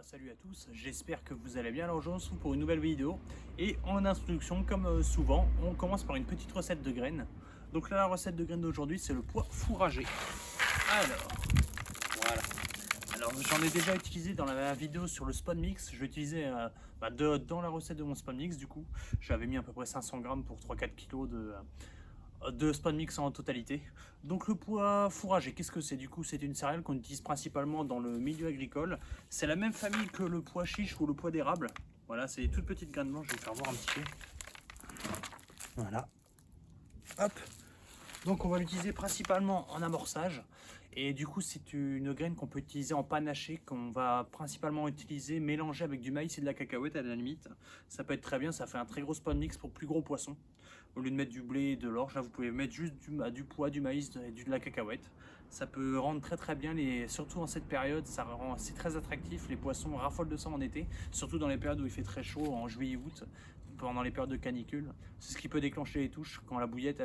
Salut à tous, j'espère que vous allez bien. Alors aujourd'hui on se retrouve pour une nouvelle vidéo et en introduction comme souvent on commence par une petite recette de graines. Donc là la recette de graines d'aujourd'hui c'est le pois fourragé. Alors voilà. Alors j'en ai déjà utilisé dans la vidéo sur le spawn mix. Je vais utiliser dans la recette de mon spawn mix du coup. J'avais mis à peu près 500 grammes pour 3-4 kg de spawn mix en totalité. Donc le pois fourragé, qu'est-ce que c'est? Du coup c'est une céréale qu'on utilise principalement dans le milieu agricole. C'est la même famille que le pois chiche ou le pois d'érable. Voilà, c'est des toutes petites graines blanches, je vais faire voir un petit peu. Voilà. Hop. Donc on va l'utiliser principalement en amorçage. Et du coup c'est une graine qu'on peut utiliser en panaché, qu'on va principalement utiliser mélangée avec du maïs et de la cacahuète à la limite. Ça peut être très bien, ça fait un très gros spawn mix pour plus gros poissons. Au lieu de mettre du blé et de l'orge, là vous pouvez mettre juste du pois, du maïs et de la cacahuète. Ça peut rendre très bien, surtout en cette période, c'est très attractif. Les poissons raffolent de ça en été, surtout dans les périodes où il fait très chaud, en juillet-août, pendant les périodes de canicule. C'est ce qui peut déclencher les touches quand la bouillette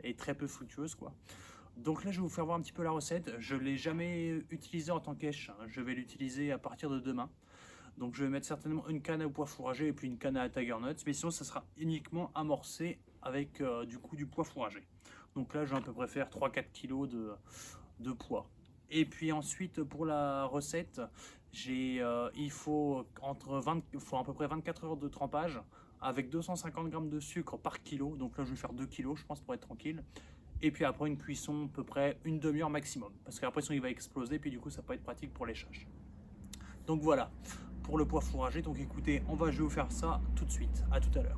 est très peu fructueuse, quoi. Donc là je vais vous faire voir un petit peu la recette. Je ne l'ai jamais utilisé en tant qu'èche, je vais l'utiliser à partir de demain. Donc je vais mettre certainement une canne au pois fourragé et puis une canne à tiger nuts, mais sinon ça sera uniquement amorcé avec du pois fourragé. Donc là je vais à peu près faire 3-4 kg de pois. Et puis ensuite pour la recette, il faut à peu près 24 heures de trempage avec 250 g de sucre par kilo. Donc là je vais faire 2 kg je pense pour être tranquille. Et puis après une cuisson à peu près une demi-heure maximum. Parce qu'après sinon il va exploser, puis du coup ça peut être pratique pour l'échage. Donc voilà pour le pois fourragé. Donc écoutez, je vais vous faire ça tout de suite. À tout à l'heure.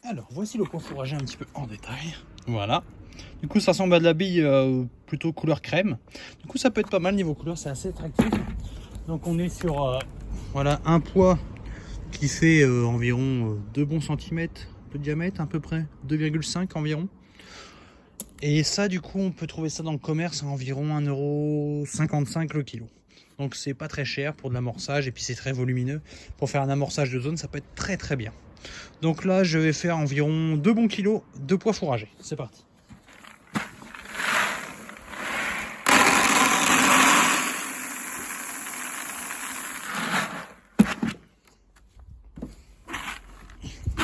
Alors voici le pois fourragé un petit peu en détail. Voilà. Du coup ça ressemble à de la bille plutôt couleur crème. Du coup ça peut être pas mal niveau couleur, c'est assez attractif. Donc on est sur voilà, un pois qui fait environ 2 bons centimètres de diamètre, à peu près 2,5 environ. Et ça du coup on peut trouver ça dans le commerce à environ 1,55 € le kilo. Donc c'est pas très cher pour de l'amorçage et puis c'est très volumineux. Pour faire un amorçage de zone ça peut être très bien. Donc là je vais faire environ 2 bons kilos de pois fourragé. C'est parti.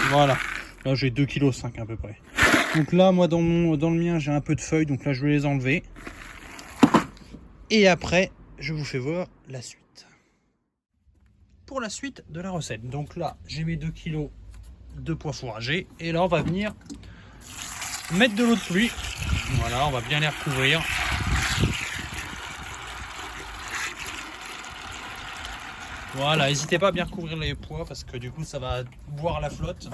Voilà, là j'ai 2,5 kg à peu près. Donc là moi dans le mien j'ai un peu de feuilles, donc là je vais les enlever. Et après je vous fais voir la suite. Pour la suite de la recette, donc là j'ai mes 2 kg de pois fourragé et là on va venir mettre de l'eau de pluie. Voilà, on va bien les recouvrir. Voilà, n'hésitez pas à bien recouvrir les pois parce que du coup ça va boire la flotte.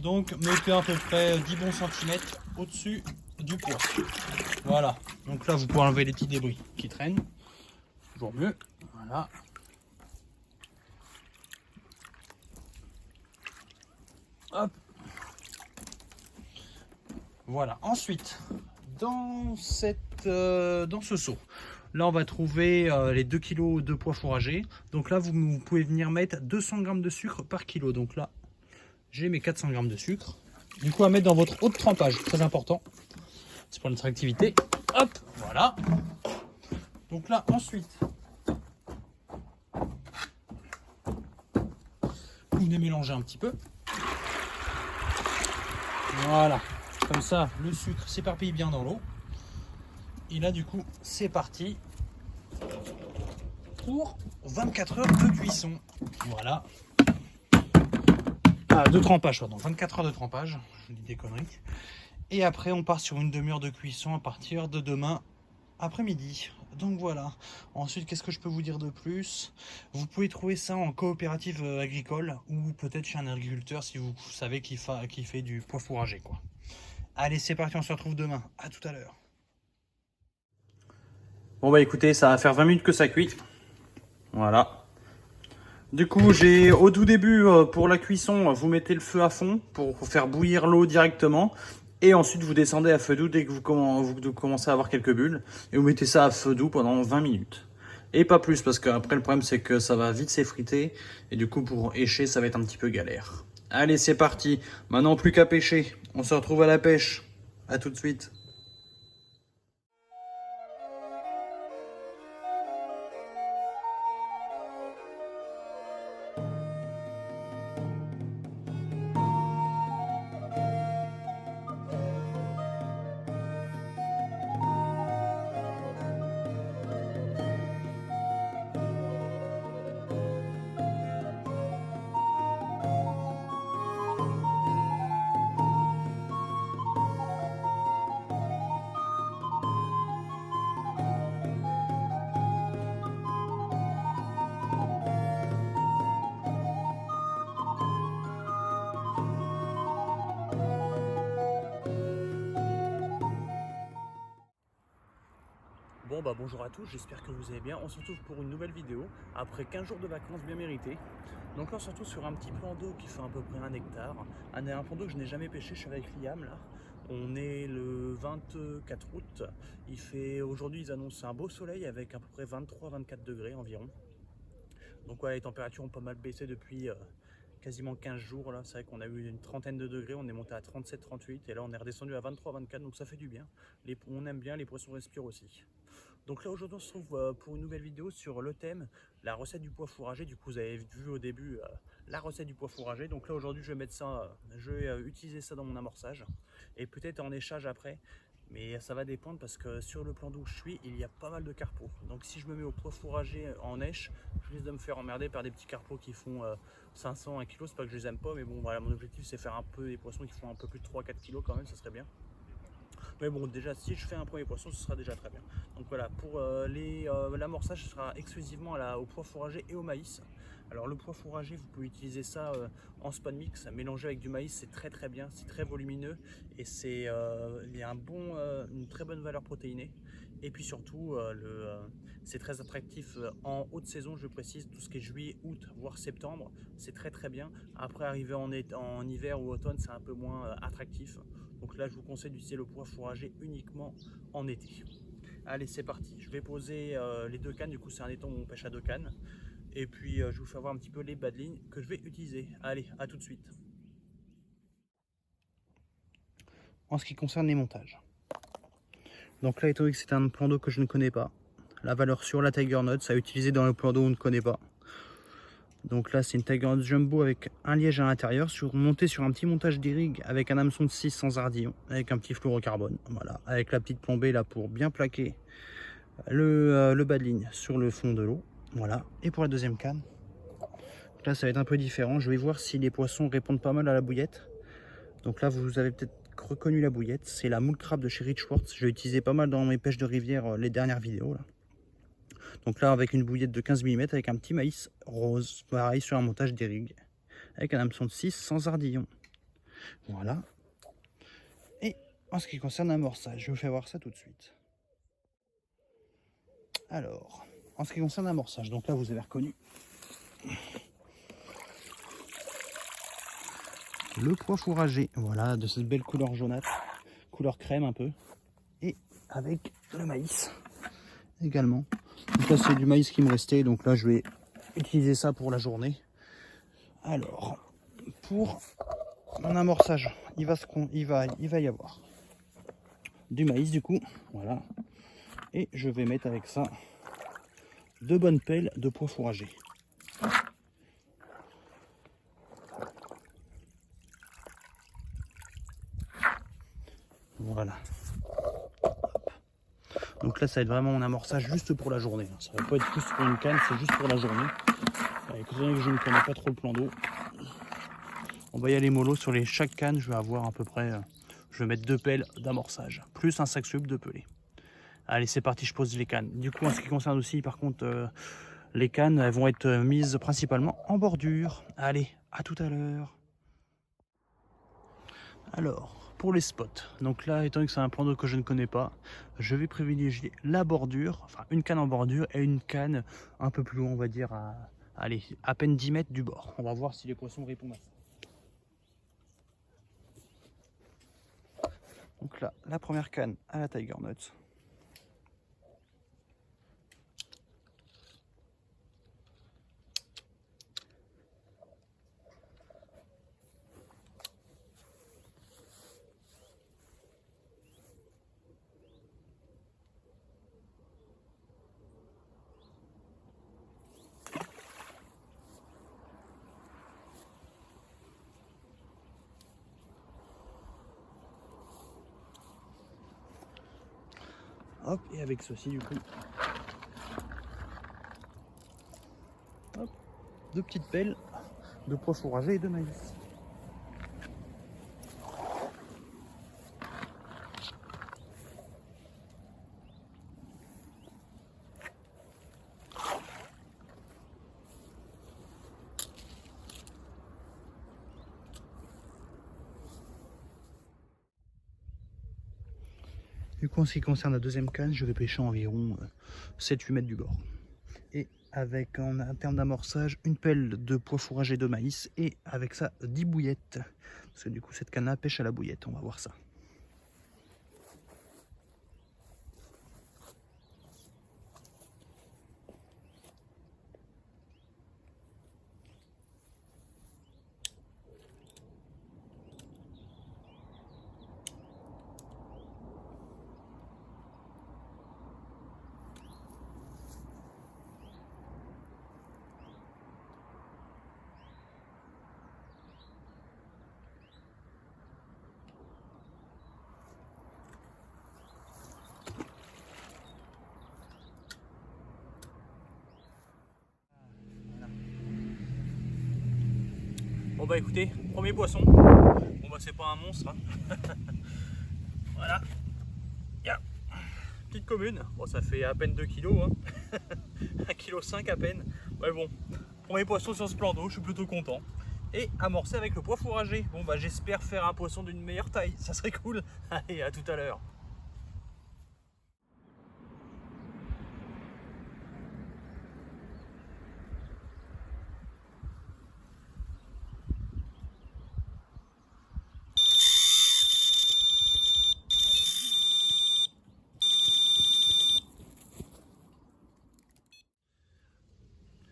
Donc mettez à peu près 10 bons centimètres au-dessus du pois. Voilà, donc là vous pouvez enlever les petits débris qui traînent. Toujours mieux. Voilà. Hop. Voilà, ensuite dans ce seau, là on va trouver les 2 kg de pois fourragés. Donc là vous pouvez venir mettre 200 g de sucre par kilo. Donc là j'ai mes 400 g de sucre. Du coup à mettre dans votre eau de trempage, très important. C'est pour notre activité. Hop, voilà. Donc là ensuite, vous venez mélanger un petit peu. Voilà, comme ça le sucre s'éparpille bien dans l'eau. Et là du coup c'est parti pour 24 heures de cuisson. Voilà. Ah, de trempage, pardon, 24 heures de trempage, je dis des conneries. Et après on part sur une demi-heure de cuisson à partir de demain après-midi. Donc voilà. Ensuite, qu'est-ce que je peux vous dire de plus? Vous pouvez trouver ça en coopérative agricole ou peut-être chez un agriculteur si vous savez qu'il fait du pois fourragé, quoi. Allez, c'est parti, on se retrouve demain. À tout à l'heure. Bon bah écoutez, ça va faire 20 minutes que ça cuit. Voilà. Du coup, j'ai au tout début, pour la cuisson, vous mettez le feu à fond pour faire bouillir l'eau directement. Et ensuite, vous descendez à feu doux dès que vous commencez à avoir quelques bulles. Et vous mettez ça à feu doux pendant 20 minutes. Et pas plus, parce qu'après, le problème, c'est que ça va vite s'effriter. Et du coup, pour écher, ça va être un petit peu galère. Allez, c'est parti. Maintenant, plus qu'à pêcher. On se retrouve à la pêche. À tout de suite. Bonjour à tous, j'espère que vous allez bien. On se retrouve pour une nouvelle vidéo après 15 jours de vacances bien méritées. Donc là on se retrouve sur un petit plan d'eau qui fait à peu près 1 hectare. Un plan d'eau que je n'ai jamais pêché, je suis avec Liam là. On est le 24 août. Il fait aujourd'hui, ils annoncent un beau soleil avec à peu près 23-24 degrés environ. Donc ouais, les températures ont pas mal baissé depuis quasiment 15 jours. Là, c'est vrai qu'on a eu une trentaine de degrés, on est monté à 37-38 et là on est redescendu à 23-24, donc ça fait du bien. On aime bien, les poissons respirent aussi. Donc là aujourd'hui on se trouve pour une nouvelle vidéo sur le thème la recette du pois fourragé. Du coup vous avez vu au début la recette du pois fourragé. Donc là aujourd'hui je vais mettre ça, je vais utiliser ça dans mon amorçage et peut-être en échage après. Mais ça va dépendre parce que sur le plan d'où je suis, il y a pas mal de carpeaux. Donc si je me mets au pois fourragé en èche, je risque de me faire emmerder par des petits carpeaux qui font 500, 1 kg. C'est pas que je les aime pas, mais bon voilà, mon objectif c'est faire un peu des poissons qui font un peu plus de 3-4 kg quand même, ça serait bien. Mais bon, déjà, si je fais un premier poisson, ce sera déjà très bien. Donc voilà, pour l'amorçage, ce sera exclusivement au pois fourragé et au maïs. Alors le pois fourragé, vous pouvez utiliser ça en spawn mix, mélangé avec du maïs, c'est très bien, c'est très volumineux et il y a une très bonne valeur protéinée. Et puis surtout, c'est très attractif en haute saison, je précise, tout ce qui est juillet, août, voire septembre, c'est très bien. Après, arriver en hiver ou automne, c'est un peu moins attractif. Donc là, je vous conseille d'utiliser le pois fourragé uniquement en été. Allez, c'est parti. Je vais poser les 2 cannes. Du coup, c'est un étang où on pêche à 2 cannes. Et puis, je vous fais voir un petit peu les bas de ligne que je vais utiliser. Allez, à tout de suite. En ce qui concerne les montages. Donc là, étant donné que c'est un plan d'eau que je ne connais pas, la valeur sur la Tiger Nuts à utiliser dans le plan d'eau où on ne connaît pas. Donc là c'est une Tiger Nuts Jumbo avec un liège à l'intérieur, monté sur un petit montage d'irrig avec un hameçon de 6 sans ardillon, avec un petit fluorocarbone, voilà, avec la petite plombée là pour bien plaquer le bas de ligne sur le fond de l'eau. Voilà. Et pour la deuxième canne, là ça va être un peu différent, je vais voir si les poissons répondent pas mal à la bouillette. Donc là vous avez peut-être reconnu la bouillette, c'est la moule crabe de chez Rich Schwartz, je l'ai utilisé pas mal dans mes pêches de rivière les dernières vidéos là. Donc là avec une bouillette de 15 mm avec un petit maïs rose, pareil sur un montage d'irrig, avec un hameçon de 6 sans ardillon. Voilà. Et en ce qui concerne l'amorçage, je vous fais voir ça tout de suite. Alors, en ce qui concerne l'amorçage, donc là vous avez reconnu le pois fourragé, voilà, de cette belle couleur jaunâtre, couleur crème un peu, et avec le maïs également. Donc là c'est du maïs qui me restait, donc là je vais utiliser ça pour la journée. Alors, pour mon amorçage, il va y avoir du maïs du coup, voilà, et je vais mettre avec ça 2 bonnes pelles de pois fourragé. Voilà. Donc là ça va être vraiment mon amorçage juste pour la journée, ça va pas être juste pour une canne, c'est juste pour la journée. Écoute, que je ne connais pas trop le plan d'eau, on va y aller mollo. Sur chaque canne je vais avoir à peu près, je vais mettre 2 pelles d'amorçage plus un sac sub de pelée. Allez c'est parti, je pose les cannes. Du coup en ce qui concerne aussi par contre les cannes, elles vont être mises principalement en bordure. Allez, à tout à l'heure. Alors, pour les spots, donc là, étant donné que c'est un plan d'eau que je ne connais pas, je vais privilégier la bordure, enfin une canne en bordure et une canne un peu plus loin, on va dire, allez, à peine 10 mètres du bord. On va voir si les poissons répondent à ça. Donc là, la première canne à la Tiger Nuts. Hop, et avec ceci du coup. Hop, 2 petites pelles de pois fourragé et de maïs. Du coup, en ce qui concerne la deuxième canne, je vais pêcher environ 7-8 mètres du bord. Et avec en termes d'amorçage, une pelle de pois fourragé de maïs et avec ça 10 bouillettes. Parce que du coup, cette canne-là pêche à la bouillette, on va voir ça. Bon bah écoutez, premier poisson. Bon bah c'est pas un monstre. Hein. Voilà. Yeah. Petite commune. Bon ça fait à peine 2 kg. Hein. 1,5 kg à peine. Ouais bon. Premier poisson sur ce plan d'eau, je suis plutôt content. Et amorcé avec le pois fourragé. Bon bah j'espère faire un poisson d'une meilleure taille. Ça serait cool. Allez, à tout à l'heure.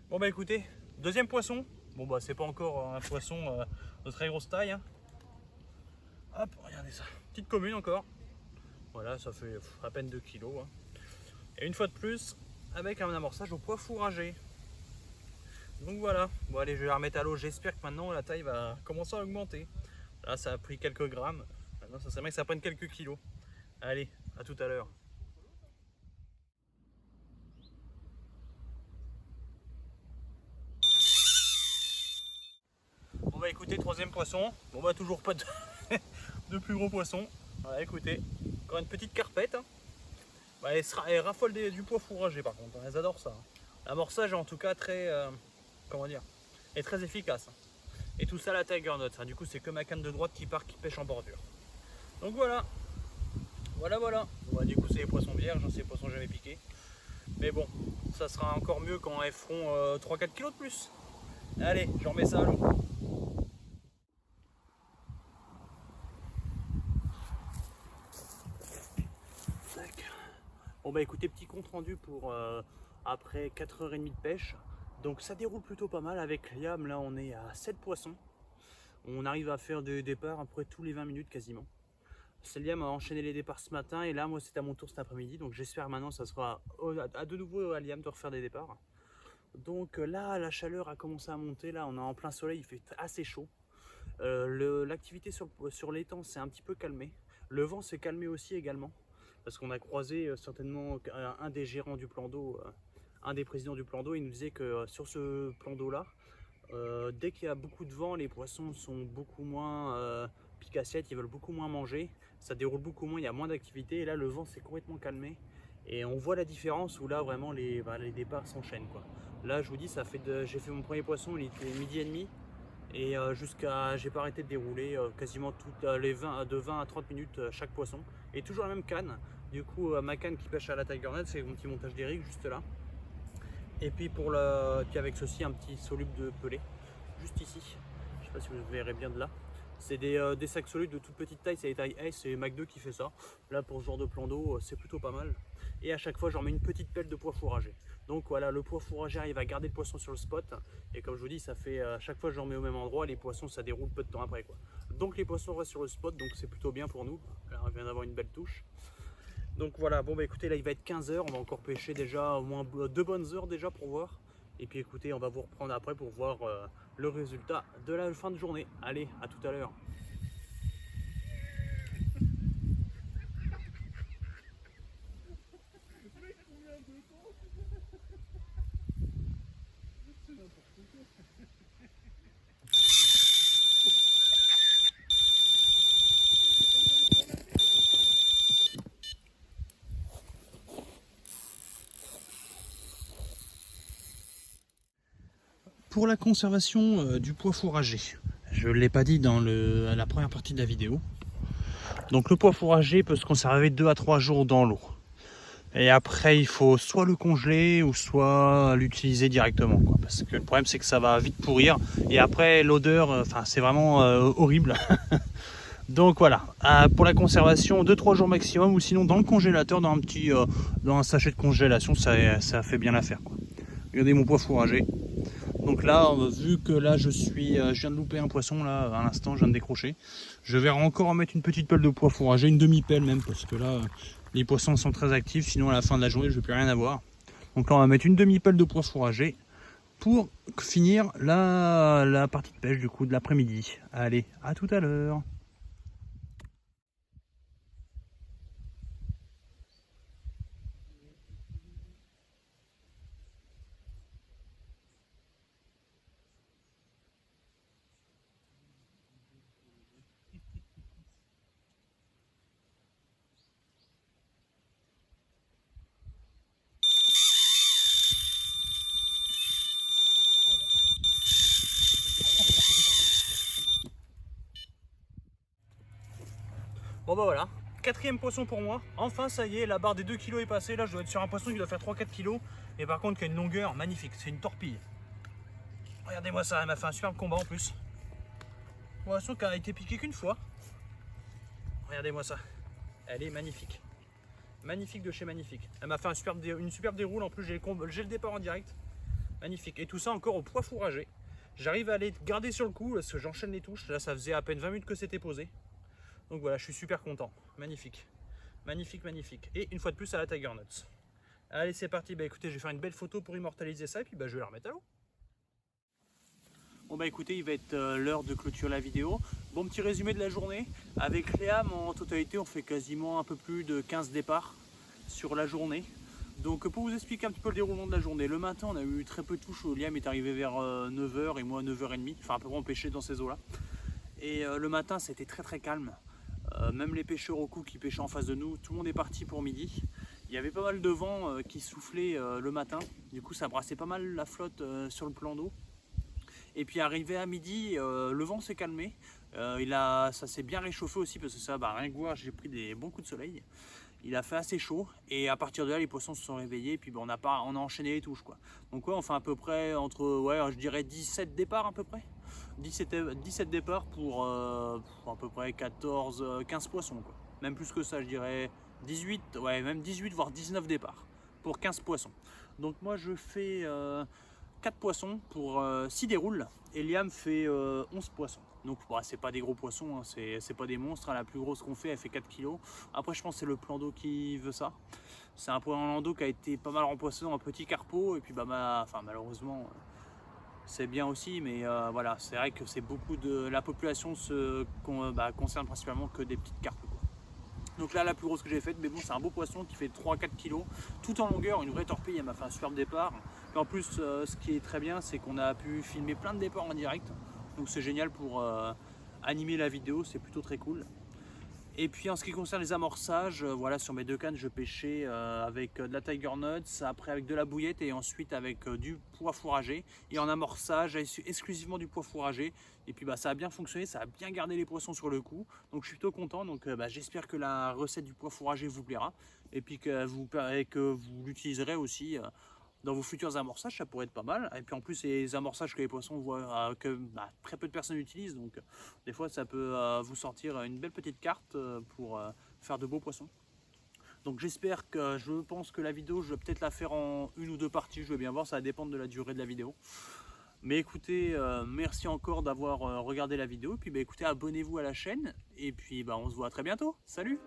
Bon bah écoutez, deuxième poisson. Bon bah c'est pas encore un poisson de très grosse taille. Hein. Hop, regardez ça. Petite commune encore. Voilà, ça fait à peine 2 kg. Hein. Et une fois de plus, avec un amorçage au pois fourragé. Donc voilà. Bon allez, je vais la remettre à l'eau. J'espère que maintenant la taille va commencer à augmenter. Là ça a pris quelques grammes. Maintenant ça serait bien que ça prenne quelques kilos. Allez, à tout à l'heure. Bon bah écoutez, troisième poisson. Bon bah toujours pas de, de plus gros poisson. Voilà, écoutez, encore une petite carpette. Hein. Bah, elle raffole du pois fourragé par contre, elles adorent ça. Hein. L'amorçage en tout cas très, comment dire, est très efficace. Hein. Et tout ça à la Tiger Knot. Hein. Du coup c'est que ma canne de droite qui part, qui pêche en bordure. Donc voilà. Voilà. Bon, bah, du coup c'est les poissons vierges, hein, c'est les poissons jamais piqués. Mais bon, ça sera encore mieux quand elles feront 3-4 kg de plus. Allez, je remets ça à l'eau. Bon bah écoutez, petit compte rendu pour après 4h30 de pêche. Donc ça déroule plutôt pas mal avec Liam. Là on est à 7 poissons. On arrive à faire des départs à peu près tous les 20 minutes quasiment. Liam a enchaîné les départs ce matin et là moi c'est à mon tour cet après-midi. Donc j'espère maintenant ça sera à de nouveau à Liam de refaire des départs. Donc là la chaleur a commencé à monter. Là on est en plein soleil, il fait assez chaud. L'activité sur l'étang s'est un petit peu calmée. Le vent s'est calmé aussi également. Parce qu'on a croisé certainement un des gérants du plan d'eau, un des présidents du plan d'eau, il nous disait que sur ce plan d'eau là, dès qu'il y a beaucoup de vent, les poissons sont beaucoup moins pique-assiette, ils veulent beaucoup moins manger, ça déroule beaucoup moins, il y a moins d'activité, et là le vent s'est complètement calmé, et on voit la différence où là vraiment les départs s'enchaînent quoi. Là je vous dis, j'ai fait mon premier poisson, il était 12h30, et j'ai pas arrêté de dérouler quasiment toutes les 20 à 30 minutes chaque poisson, et toujours la même canne. Du coup ma canne qui pêche à la Tiger Knot, c'est mon petit montage d'Eric juste là, et puis puis avec ceci un petit soluble de pelé juste ici, je sais pas si vous verrez bien de là. C'est des sacs solubles de toute petite taille, c'est les tailles Ace, c'est Mac 2 qui fait ça. Là pour ce genre de plan d'eau c'est plutôt pas mal. Et à chaque fois j'en mets une petite pelle de pois fourragé. Donc voilà, le pois fourragé arrive à garder le poisson sur le spot. Et comme je vous dis, ça fait à chaque fois que j'en mets au même endroit, les poissons ça déroule peu de temps après quoi. Donc les poissons restent sur le spot, donc c'est plutôt bien pour nous. Là on vient d'avoir une belle touche. Donc voilà, bon bah écoutez, là il va être 15h, on va encore pêcher déjà au moins 2 bonnes heures déjà pour voir. Et puis écoutez, on va vous reprendre après pour voir le résultat de la fin de journée. Allez, à tout à l'heure. Pour la conservation du pois fourragé, je ne l'ai pas dit dans la première partie de la vidéo, Donc le pois fourragé peut se conserver 2 à 3 jours dans l'eau. Et après, il faut soit le congeler ou soit l'utiliser directement, quoi. Parce que le problème, c'est que ça va vite pourrir. Et après, l'odeur, enfin, c'est vraiment horrible. Donc voilà, pour la conservation, 2-3 jours maximum. Ou sinon, dans le congélateur, dans un sachet de congélation, ça fait bien l'affaire, quoi. Regardez mon pois fourragé. Donc là, vu que là, je viens de louper un poisson, là, à l'instant, je viens de décrocher. Je vais encore en mettre une petite pelle de pois fourragé, une demi-pelle même, parce que là, les poissons sont très actifs, sinon à la fin de la journée, je ne vais plus rien avoir. Donc là, on va mettre une demi-pelle de pois fourragé pour finir la partie de pêche du coup de l'après-midi. Allez, à tout à l'heure. Bon bah voilà, quatrième poisson pour moi. Enfin ça y est, la barre des 2 kg est passée. Là je dois être sur un poisson qui doit faire 3-4 kg. Et par contre qui a une longueur magnifique, c'est une torpille. Regardez-moi ça, elle m'a fait un superbe combat en plus. Poisson qui a été piqué qu'une fois. Regardez-moi ça, elle est magnifique. Magnifique de chez magnifique. Elle m'a fait une superbe déroule, en plus j'ai le départ en direct. Magnifique. Et tout ça encore au pois fourragé. J'arrive à les garder sur le coup parce que j'enchaîne les touches. Là ça faisait à peine 20 minutes que c'était posé. Donc voilà, je suis super content. Magnifique. Magnifique, magnifique. Et une fois de plus à la Tiger Nuts. Allez, c'est parti. Bah écoutez, je vais faire une belle photo pour immortaliser ça et puis bah, je vais la remettre à l'eau. Bon bah écoutez, il va être l'heure de clôturer la vidéo. Bon petit résumé de la journée. Avec Liam, en totalité, on fait quasiment un peu plus de 15 départs sur la journée. Donc pour vous expliquer un petit peu le déroulement de la journée, le matin on a eu très peu de touches. Liam est arrivé vers 9h et moi 9h30. Enfin à peu près on pêchait dans ces eaux là. Et le matin c'était très très calme. Même les pêcheurs au coup qui pêchaient en face de nous, tout le monde est parti pour midi. Il y avait pas mal de vent qui soufflait le matin, du coup ça brassait pas mal la flotte sur le plan d'eau. Et puis arrivé à midi, le vent s'est calmé, ça s'est bien réchauffé aussi parce que ça, rien que voir, j'ai pris des bons coups de soleil. Il a fait assez chaud et à partir de là les poissons se sont réveillés et puis on a enchaîné les touches, quoi. Donc ouais, on fait à peu près entre, je dirais 17 départs à peu près. 17 départs pour à peu près 15 poissons, quoi. Même plus que ça, je dirais 18, même 18 voire 19 départs pour 15 poissons. Donc moi je fais 4 poissons pour 6 déroules et Liam fait 11 poissons. Donc c'est pas des gros poissons, hein, c'est pas des monstres, hein. La plus grosse qu'on fait elle fait 4 kg. Après je pense que c'est le plan d'eau qui veut ça. C'est un plan d'eau qui a été pas mal rempoissonné en petit carpeau et puis malheureusement c'est bien aussi, mais voilà, c'est vrai que c'est beaucoup de la population concerne principalement que des petites carpes, quoi. Donc là la plus grosse que j'ai faite, mais bon c'est un beau poisson qui fait 3-4 kg tout en longueur, une vraie torpille. Elle m'a fait un superbe départ. Et en plus ce qui est très bien, c'est qu'on a pu filmer plein de départs en direct, donc c'est génial pour animer la vidéo, c'est plutôt très cool. Et puis en ce qui concerne les amorçages, voilà, sur mes deux cannes je pêchais avec de la Tiger Nuts, après avec de la bouillette et ensuite avec du pois fourragé. Et en amorçage exclusivement du pois fourragé. Et puis ça a bien fonctionné, ça a bien gardé les poissons sur le coup. Donc je suis plutôt content. Donc j'espère que la recette du pois fourragé vous plaira. Et puis que vous l'utiliserez aussi dans vos futurs amorçages, ça pourrait être pas mal. Et puis en plus, c'est les amorçages que les poissons voient, que très peu de personnes utilisent. Donc des fois, ça peut vous sortir une belle petite carte pour faire de beaux poissons. Donc je pense que la vidéo, je vais peut-être la faire en une ou deux parties. Je vais bien voir, ça va dépendre de la durée de la vidéo. Mais écoutez, merci encore d'avoir regardé la vidéo. Et puis écoutez, abonnez-vous à la chaîne. Et puis on se voit très bientôt. Salut!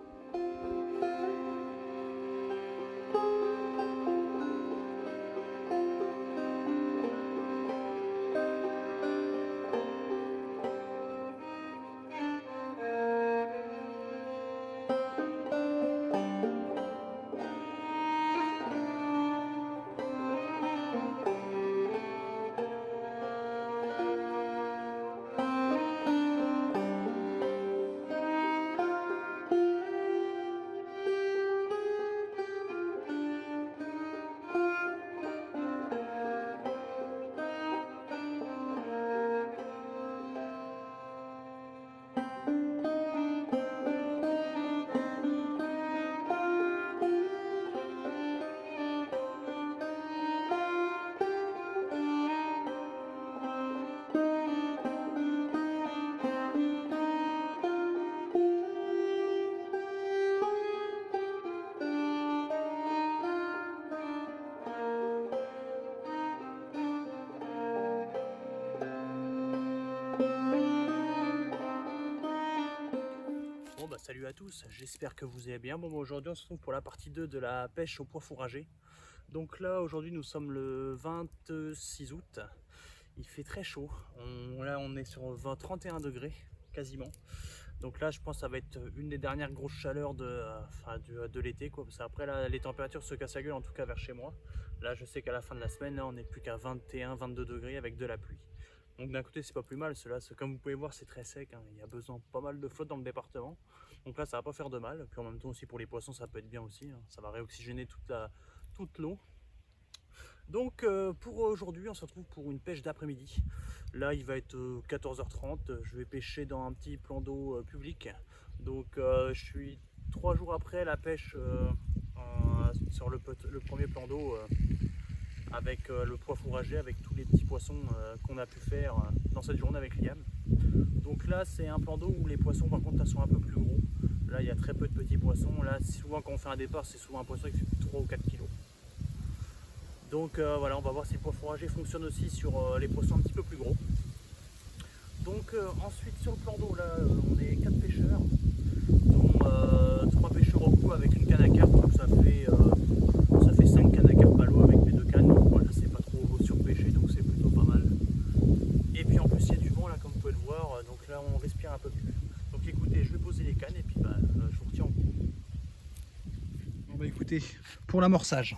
salut à tous, j'espère que vous allez bien. Bon, aujourd'hui on se retrouve pour la partie 2 de la pêche au pois fourragé. Donc là aujourd'hui nous sommes le 26 août, il fait très chaud, là on est sur 31 degrés quasiment. Donc là je pense que ça va être une des dernières grosses chaleurs de l'été quoi, parce qu'après là les températures se cassent la gueule, en tout cas vers chez moi. Là je sais qu'à la fin de la semaine là on n'est plus qu'à 21-22 degrés avec de la pluie. Donc d'un côté c'est pas plus mal, comme vous pouvez voir c'est très sec, hein. Il y a besoin pas mal de flotte dans le département. Donc là ça va pas faire de mal, puis en même temps aussi pour les poissons ça peut être bien aussi, hein. Ça va réoxygéner toute l'eau. Donc pour aujourd'hui on se retrouve pour une pêche d'après-midi. Là il va être 14h30, je vais pêcher dans un petit plan d'eau public. Donc je suis 3 jours après la pêche sur le premier plan d'eau avec le pois fourragé, avec tous les petits poissons qu'on a pu faire dans cette journée avec Liam. Donc là c'est un plan d'eau où les poissons par contre sont un peu plus gros. Là il y a très peu de petits poissons. Là souvent quand on fait un départ c'est souvent un poisson qui fait 3 ou 4 kg. Donc voilà, on va voir si le pois fourragé fonctionne aussi sur les poissons un petit peu plus gros. Donc ensuite sur le plan d'eau là on est 4 pêcheurs, dont 3 pêcheurs au coup avec une canne à carpe, donc ça fait 5 cannes à carpe à l'eau avec les 2 cannes. Donc voilà, c'est pas trop surpêché, donc c'est plutôt pas mal. Et puis en plus il y a du vent là comme vous pouvez le voir, donc là on respire un peu plus. Donc écoutez, je vais poser les cannes et puis je vous retiens en cours. Bon bah écoutez, pour l'amorçage,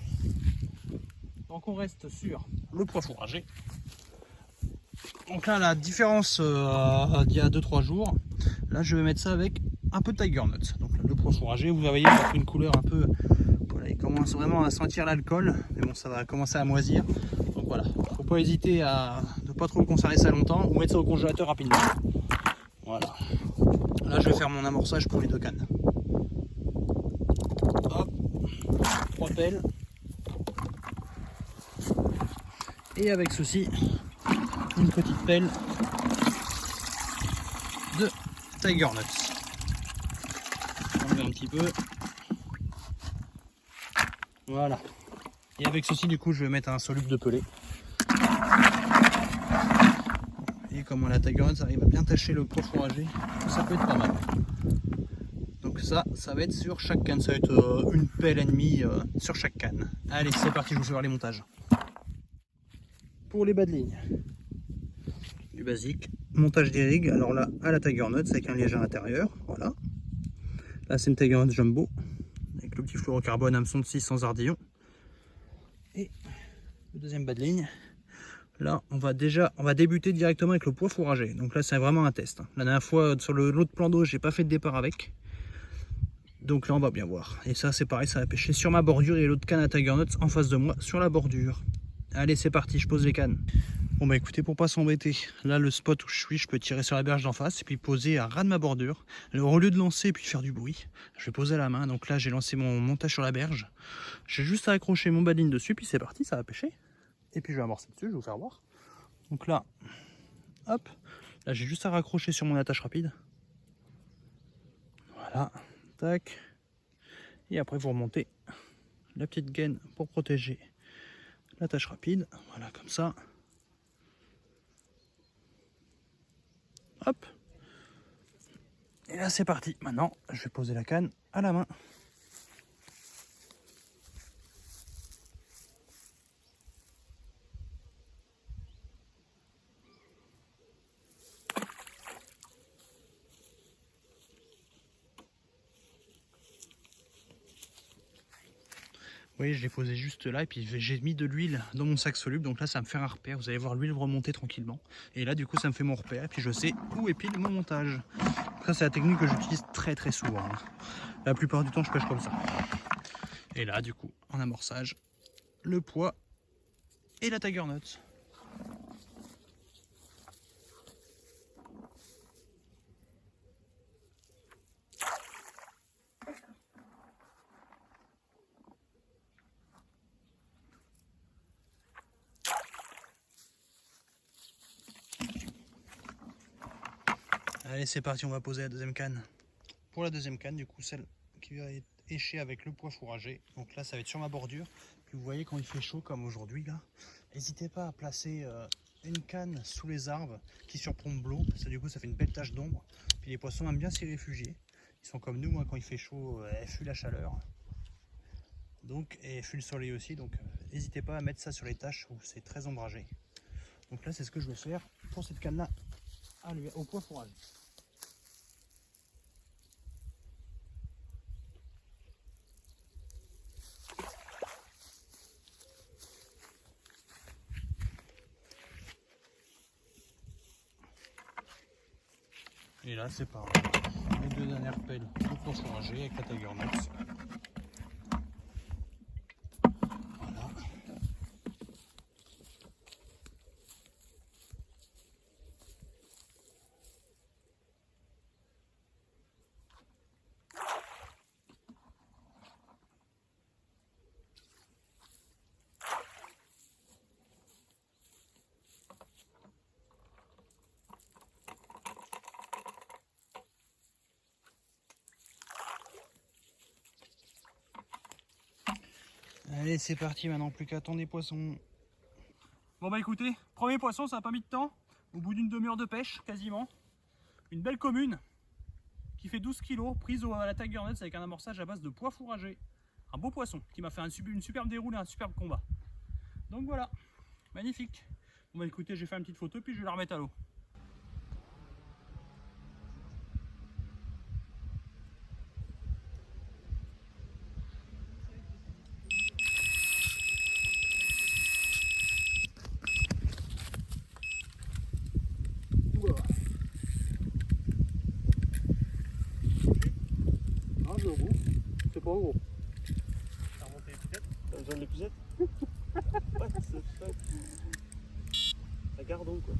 donc on reste sur le pois fourragé. Donc là la différence d'il y a 2-3 jours, là je vais mettre ça avec un peu de Tiger Nuts. Donc là, le pois fourragé, vous voyez, ça fait une couleur un peu, voilà, il commence vraiment à sentir l'alcool, mais bon ça va commencer à moisir. Donc voilà, faut pas hésiter à ne pas trop conserver ça longtemps ou mettre ça au congélateur rapidement. Voilà. Là je vais faire mon amorçage pour les 2 cannes. Hop, 3 pelles. Et avec ceci, une petite pelle de Tiger Nuts. On met un petit peu. Voilà. Et avec ceci, du coup, je vais mettre un soluble de pelé. Et comme la Tiger Nuts arrive à bien tacher le pois fourragé, ça peut être pas mal. Donc ça va être sur chaque canne. Ça va être une pelle et demie sur chaque canne. Allez, c'est parti, je vous fais voir les montages. Pour les bas de ligne, du basique, montage des rigs, alors là à la Tiger Nuts avec un liège à l'intérieur, voilà. Là c'est une Tiger Nuts Jumbo avec le petit fluorocarbone hameçon de 6 sans ardillon. Et le deuxième bas de ligne, là on va débuter directement avec le pois fourragé. Donc là c'est vraiment un test. La dernière fois sur l'autre plan d'eau j'ai pas fait de départ avec. Donc là on va bien voir. Et ça c'est pareil, ça va pêcher sur ma bordure et l'autre canne à Tiger Nuts en face de moi sur la bordure. Allez c'est parti, je pose les cannes. Bon bah écoutez, pour pas s'embêter, là le spot où je suis, je peux tirer sur la berge d'en face et puis poser à ras de ma bordure. Alors au lieu de lancer et puis faire du bruit, je vais poser à la main. Donc là j'ai lancé mon montage sur la berge. J'ai juste à accrocher mon bas de ligne dessus, puis c'est parti, ça va pêcher. Et puis je vais amorcer dessus, je vais vous faire voir. Donc là, hop, là j'ai juste à raccrocher sur mon attache rapide. Voilà, tac. Et après vous remontez la petite gaine pour protéger l'attache rapide. Voilà, comme ça. Hop. Et là c'est parti. Maintenant je vais poser la canne à la main. Vous voyez, je l'ai posé juste là et puis j'ai mis de l'huile dans mon sac soluble. Donc là ça me fait un repère. Vous allez voir l'huile remonter tranquillement. Et là du coup ça me fait mon repère. Et puis je sais où est pile mon montage. Ça c'est la technique que j'utilise très souvent. La plupart du temps je pêche comme ça. Et là du coup en amorçage, le pois et la Tiger Nuts. Allez c'est parti, on va poser la deuxième canne. Pour la deuxième canne, du coup celle qui va être échée avec le pois fourragé. Donc là ça va être sur ma bordure. Puis vous voyez quand il fait chaud comme aujourd'hui là, n'hésitez pas à placer une canne sous les arbres qui surplombent l'eau, parce que du coup ça fait une belle tache d'ombre. Puis les poissons aiment bien s'y réfugier. Ils sont comme nous, hein, quand il fait chaud, elles fuient la chaleur. Donc, et elles fuient le soleil aussi, donc n'hésitez pas à mettre ça sur les tâches où c'est très ombragé. Donc là, c'est ce que je vais faire pour cette canne-là au pois fourragé. Et là, c'est pareil. Les deux dernières pelles au pois fourragé avec la Tiger Nuts. Voilà. Allez, c'est parti maintenant, plus qu'à attendre les poissons. Bon bah écoutez, premier poisson, ça n'a pas mis de temps. Au bout d'une demi-heure de pêche, quasiment. Une belle commune qui fait 12 kg, prise à la Tiger Nuts avec un amorçage à base de pois fourragé. Un beau poisson qui m'a fait une superbe déroule et un superbe combat. Donc voilà, magnifique. Bon bah écoutez, je vais faire une petite photo puis je vais la remettre à l'eau. Au bout, c'est pas gros. T'as remonté l'épuisette? T'as besoin de l'épuisette? What the fuck? La gardon quoi.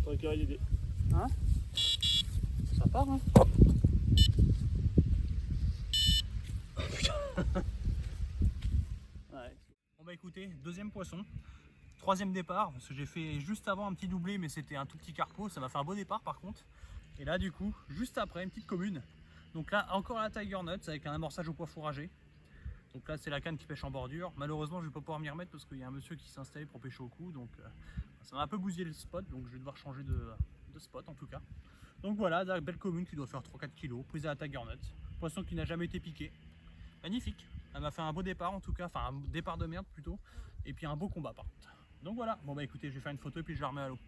T'aurais qu'à l'idée. Hein? Ça part hein? Oh putain. Ouais. Bon bah écoutez, deuxième poisson. Troisième départ, parce que j'ai fait juste avant un petit doublé, mais c'était un tout petit carpeau, ça m'a fait un beau départ par contre. Et là du coup, juste après, une petite commune. Donc là, encore la Tiger Nuts avec un amorçage au pois fourragé. Donc là, c'est la canne qui pêche en bordure. Malheureusement, je vais pas pouvoir m'y remettre parce qu'il y a un monsieur qui s'est installé pour pêcher au cou. Donc ça m'a un peu bousillé le spot, donc je vais devoir changer de spot en tout cas. Donc voilà, la belle commune qui doit faire 3-4 kg, prise à la Tiger Nuts. Poisson qui n'a jamais été piqué. Magnifique. Elle m'a fait un beau départ en tout cas, enfin un départ de merde plutôt. Et puis un beau combat par contre. Donc voilà, bon bah écoutez, je vais faire une photo et puis je la remets à l'eau.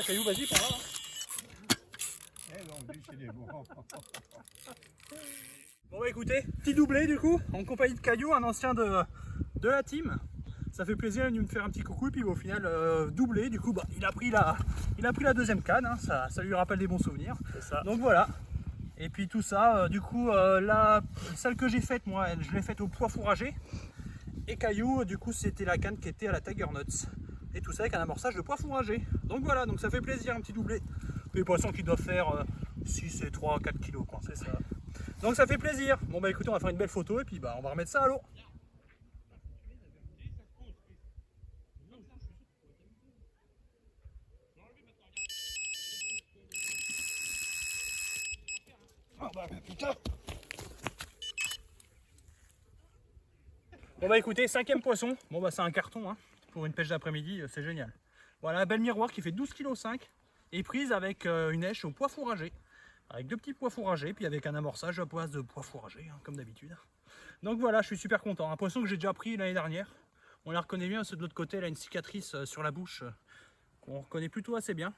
Caillou, vas-y, par là. Bon bah écoutez, petit doublé du coup, en compagnie de Caillou, un ancien de la team. Ça fait plaisir de me faire un petit coucou et puis au final doublé, du coup bah, il a pris la deuxième canne, hein, ça lui rappelle des bons souvenirs. Ça. Donc voilà. Et puis tout ça, du coup celle que j'ai faite moi, je l'ai faite au pois fourragé. Et Caillou, du coup c'était la canne qui était à la Tiger Nuts. Et tout ça avec un amorçage de pois fourragé. Donc voilà, donc ça fait plaisir, un petit doublé. Des poissons qui doivent faire 6 et 3, 4 kilos, quoi, c'est ça. Donc ça fait plaisir. Bon bah écoutez, on va faire une belle photo et puis bah on va remettre ça à l'eau. Oh bah putain. Bon bah écoutez, 5e poisson. Bon bah c'est un carton hein. Pour une pêche d'après-midi, c'est génial. Voilà, un bel miroir qui fait 12,5 kg et prise avec une èche au pois fourragé. Avec 2 petits pois fourragés, puis avec un amorçage à pois de pois fourragé, hein, comme d'habitude. Donc voilà, je suis super content. Un poisson que j'ai déjà pris l'année dernière. On la reconnaît bien, ceux de l'autre côté, elle a une cicatrice sur la bouche qu'on reconnaît plutôt assez bien.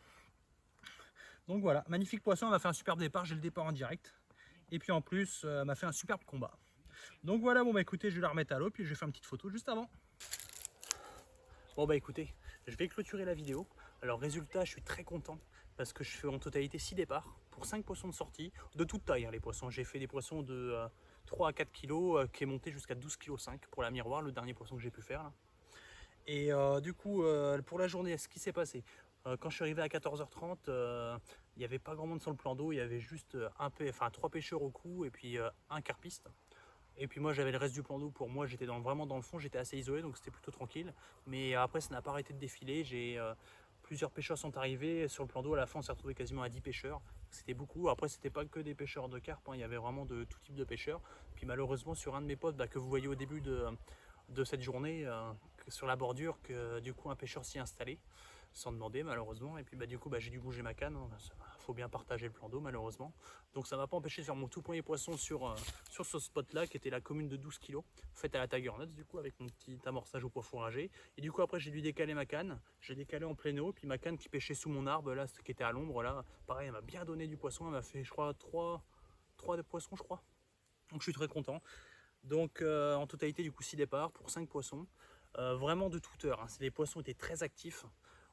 Donc voilà, magnifique poisson, elle m'a fait un superbe départ, j'ai le départ en direct. Et puis en plus, elle m'a fait un superbe combat. Donc voilà, bon bah écoutez, je vais la remettre à l'eau, puis je vais faire une petite photo juste avant. Bon bah écoutez, je vais clôturer la vidéo. Alors résultat, je suis très content parce que je fais en totalité 6 départs pour 5 poissons de sortie, de toute taille hein, les poissons. J'ai fait des poissons de 3 à 4 kg qui est monté jusqu'à 12,5 kg pour la miroir, le dernier poisson que j'ai pu faire là. Et du coup, pour la journée, ce qui s'est passé, quand je suis arrivé à 14h30, il n'y avait pas grand monde sur le plan d'eau, il y avait juste 3 pêcheurs au coup et puis un carpiste. Et puis moi j'avais le reste du plan d'eau pour moi, j'étais vraiment dans le fond, j'étais assez isolé donc c'était plutôt tranquille. Mais après ça n'a pas arrêté de défiler, plusieurs pêcheurs sont arrivés sur le plan d'eau, à la fin on s'est retrouvé quasiment à 10 pêcheurs. C'était beaucoup, après c'était pas que des pêcheurs de carpe, hein, il y avait vraiment de tout type de pêcheurs. Puis malheureusement sur un de mes potes que vous voyez au début de cette journée, sur la bordure, que du coup un pêcheur s'y installé sans demander malheureusement. Et puis du coup j'ai dû bouger ma canne, faut bien partager le plan d'eau malheureusement. Donc ça m'a pas empêché de faire mon tout premier poisson sur ce spot là qui était la commune de 12 kg faite à la Tiger Nuts du coup avec mon petit amorçage au pois fourragé. Et du coup après j'ai dû décaler ma canne, j'ai décalé en pleine eau, puis ma canne qui pêchait sous mon arbre là, qui était à l'ombre là, pareil elle m'a bien donné du poisson, elle m'a fait je crois 3 poissons je crois. Donc je suis très content. Donc en totalité du coup 6 départs pour 5 poissons, vraiment de toute heure, hein. Les poissons étaient très actifs.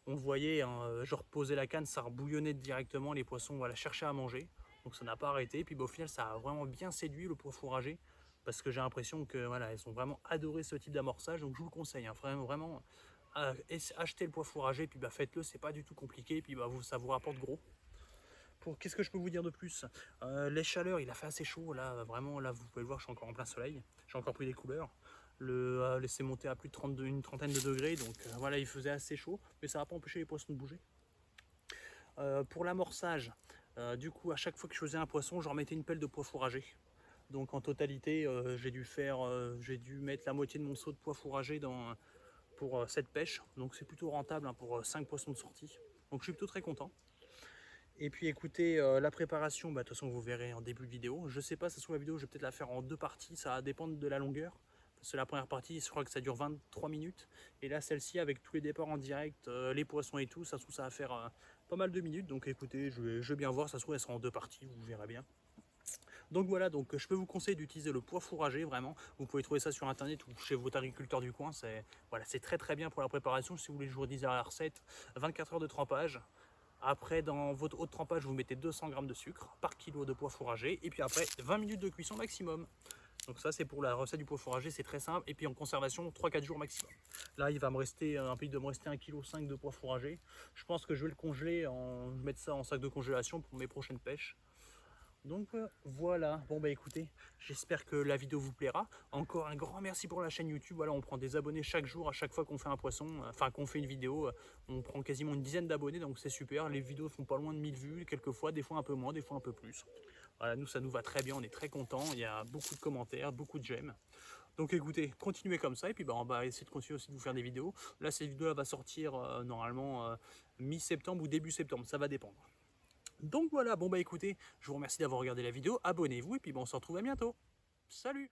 On le voyait, hein, je reposais la canne, ça rebouillonnait directement, les poissons voilà, cherchaient à manger. Donc ça n'a pas arrêté. Puis au final, ça a vraiment bien séduit le pois fourragé. Parce que j'ai l'impression que voilà, elles ont vraiment adoré ce type d'amorçage. Donc je vous le conseille, hein, vraiment achetez le pois fourragé, puis faites-le, c'est pas du tout compliqué. Puis ça vous rapporte gros. Qu'est-ce que je peux vous dire de plus? Les chaleurs, il a fait assez chaud. Là, vraiment, là, vous pouvez le voir, je suis encore en plein soleil. J'ai encore pris des couleurs. Laissé monter à plus de une trentaine de degrés, donc voilà, il faisait assez chaud, mais ça n'a pas empêché les poissons de bouger. Pour l'amorçage, du coup à chaque fois que je faisais un poisson, je remettais une pelle de pois fourragé. Donc en totalité j'ai dû mettre la moitié de mon seau de pois fourragé pour cette pêche, donc c'est plutôt rentable hein, pour 5 poissons de sortie, donc je suis plutôt très content. Et puis écoutez, la préparation, de toute façon vous verrez en début de vidéo. Je sais pas, ça se trouve la vidéo je vais peut-être la faire en 2 parties, ça va dépendre de la longueur. C'est la première partie, je crois que ça dure 23 minutes. Et là, celle-ci, avec tous les départs en direct, les poissons et tout, ça se trouve, ça va faire pas mal de minutes. Donc écoutez, je vais bien voir, ça se trouve, elle sera en 2 parties, vous verrez bien. Donc voilà, donc je peux vous conseiller d'utiliser le pois fourragé, vraiment. Vous pouvez trouver ça sur internet ou chez votre agriculteur du coin. Voilà, c'est très bien pour la préparation. Si vous voulez que je vous redise la recette, 24 heures de trempage. Après, dans votre eau de trempage, vous mettez 200 g de sucre par kilo de pois fourragé. Et puis après, 20 minutes de cuisson maximum. Donc ça c'est pour la recette du pois fourragé, c'est très simple. Et puis en conservation, 3-4 jours maximum. Là il va me rester un peu de me rester 1,5 kg de pois fourragé. Je pense que je vais le congeler, mettre ça en sac de congélation pour mes prochaines pêches. Donc voilà, bon écoutez, j'espère que la vidéo vous plaira. Encore un grand merci pour la chaîne YouTube. Voilà, on prend des abonnés chaque jour, à chaque fois qu'on fait un poisson, enfin qu'on fait une vidéo, on prend quasiment une dizaine d'abonnés, donc c'est super. Les vidéos font pas loin de 1000 vues, quelquefois, des fois un peu moins, des fois un peu plus. Voilà, nous ça nous va très bien, on est très contents, il y a beaucoup de commentaires, beaucoup de j'aime. Donc écoutez, continuez comme ça et puis on va essayer de continuer aussi de vous faire des vidéos. Là cette vidéo va sortir normalement mi-septembre ou début septembre, ça va dépendre. Donc voilà, écoutez, je vous remercie d'avoir regardé la vidéo, abonnez-vous et puis on se retrouve à bientôt. Salut!